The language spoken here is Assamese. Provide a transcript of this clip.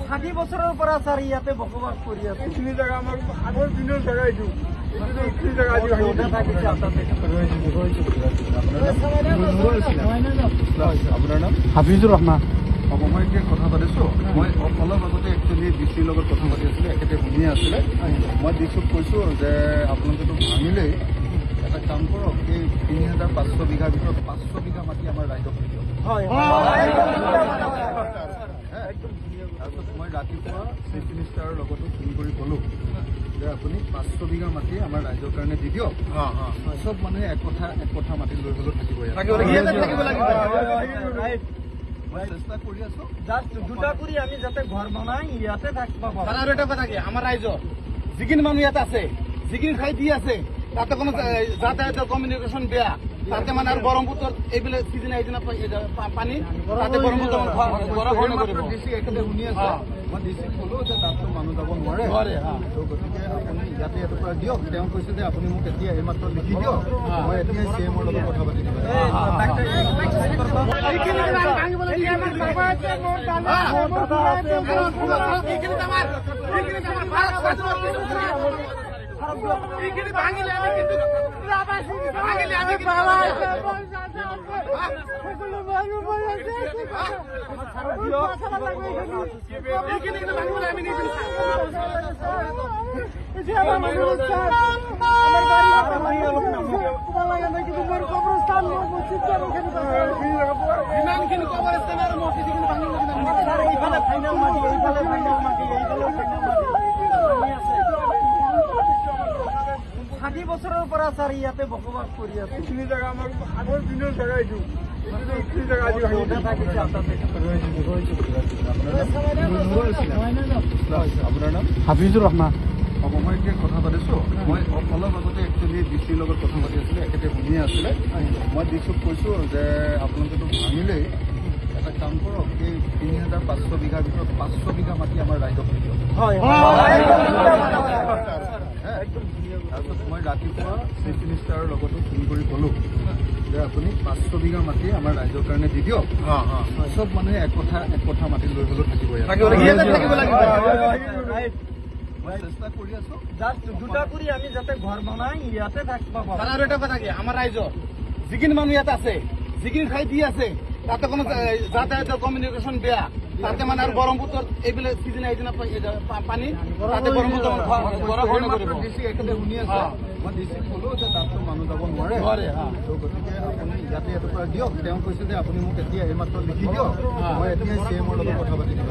ষাঠি বছৰৰ পৰা ছাৰ ইয়াতে বসবাস কৰি আছে। এইখিনি জেগা আমাৰ আগৰ দিনৰ জেগা এইটো। আপোনাৰ নাম? হাফিজুৰ ৰহমান। মই এতিয়া কথা পাতিছোঁ। মই অলপ আগতে একচুৱেলি ডিচিৰ লগত কথা পাতি আছিলোঁ, এখেতে শুনিয়ে আছিলে। মই ডিচিক কৈছোঁ যে আপোনালোকেতো ভাঙিলেই, এটা কাম কৰক, এই ৩,৫০০ বিঘাৰ ভিতৰত ৫০০ বিঘা মাটি আমাৰ ৰাইজক দি দিয়ক। তাৰপিছত মই ৰাতিপুৱা চিফ মিনিষ্টাৰৰ লগতো ফোন কৰি ক'লোঁ যে আপুনি ৫০০ বিঘা মাটি আমাৰ ৰাইজৰ কাৰণে দি দিয়ক। চব মানুহে এক কথা মাটি লৈ হ'লেও থাকিব। মই চেষ্টা কৰি আছোঁ, জাষ্ট দুটা কৰি আমি যাতে ঘৰ বনাই ইয়াতে থাকিব পাৰোঁ। আৰু এটা কথা কি, আমাৰ ৰাইজৰ যিখিনি মানুহ ইয়াত আছে, যিখিনি ঠাই দি আছে, তাতে কোনো যাতায়াতৰ কমিউনিকেশ্যন বেয়া, তাতে মানে আৰু ব্ৰহ্মপুত্ৰৰ এইবিলাক সিদিনা এইদিনা পানী তাতে ব্ৰহ্মপুত্ৰ ডিচি এখেতে শুনি আছে। মই ডিচিক ক'লোঁ যে তাততো মানুহ যাব নোৱাৰে, গতিকে আপুনি ইয়াতে ইয়াৰ পৰা দিয়ক। তেওঁ কৈছে যে আপুনি মোক এতিয়া এইমাত্ৰ লিখি দিয়ক, মই এতিয়াই CMৰ লগত কথা পাতি দিম। ষাঠি বছৰৰ পৰা ছাৰ ইয়াতে বসবাস কৰি আছে। এইখিনি জেগা আমাৰ আগৰ দিনৰ জেগা এইটো। আপোনাৰ নাম? হাফিজুৰ ৰহমান। মই এতিয়া কথা পাতিছোঁ। মই অলপ আগতে একচুৱেলি ডিচিৰ লগত কথা পাতি আছিলোঁ, এখেতে শুনিয়ে আছিলে। মই ডিচিক কৈছোঁ যে আপোনালোকেতো ভাঙিলেই, এটা কাম কৰক, এই ৩,৫০০ বিঘাৰ ভিতৰত ৫০০ বিঘা মাটি আমাৰ ৰাইজক দি দিয়ক। তাৰপিছত মই ৰাতিপুৱা চিফ মিনিষ্টাৰৰ লগতো ফোন কৰি ক'লোঁ যে আপুনি ৫০০ বিঘা মাটি আমাৰ ৰাইজৰ কাৰণে দি দিয়ক। চব মানুহে এক কথা মাটি লৈ হ'লেও থাকিব। মই চেষ্টা কৰি আছোঁ, জাষ্ট দুটা কৰি আমি যাতে ঘৰ বনাই ইয়াতে থাকিব পাৰোঁ। আৰু এটা কথা কি, আমাৰ ৰাইজৰ যিখিনি মানুহ ইয়াত আছে, যিখিনি ঠাই দি আছে, তাতে কোনো যাতায়াতৰ কমিউনিকেশ্যন বেয়া, তাতে মানে আৰু ব্ৰহ্মপুত্ৰৰ এইবিলাক সিদিনা এইদিনা পানী তাতে ব্ৰহ্মপুত্ৰ ডিচি এখেতে শুনি আছে। মই ডিচিক ক'লোঁ যে তাততো মানুহ যাব নোৱাৰে, গতিকে আপুনি ইয়াতে ইয়াৰ পৰা দিয়ক। তেওঁ কৈছে যে আপুনি মোক এতিয়া এইমাত্ৰ লিখি দিয়ক, মই এতিয়াই CMৰ লগত কথা পাতি দিম।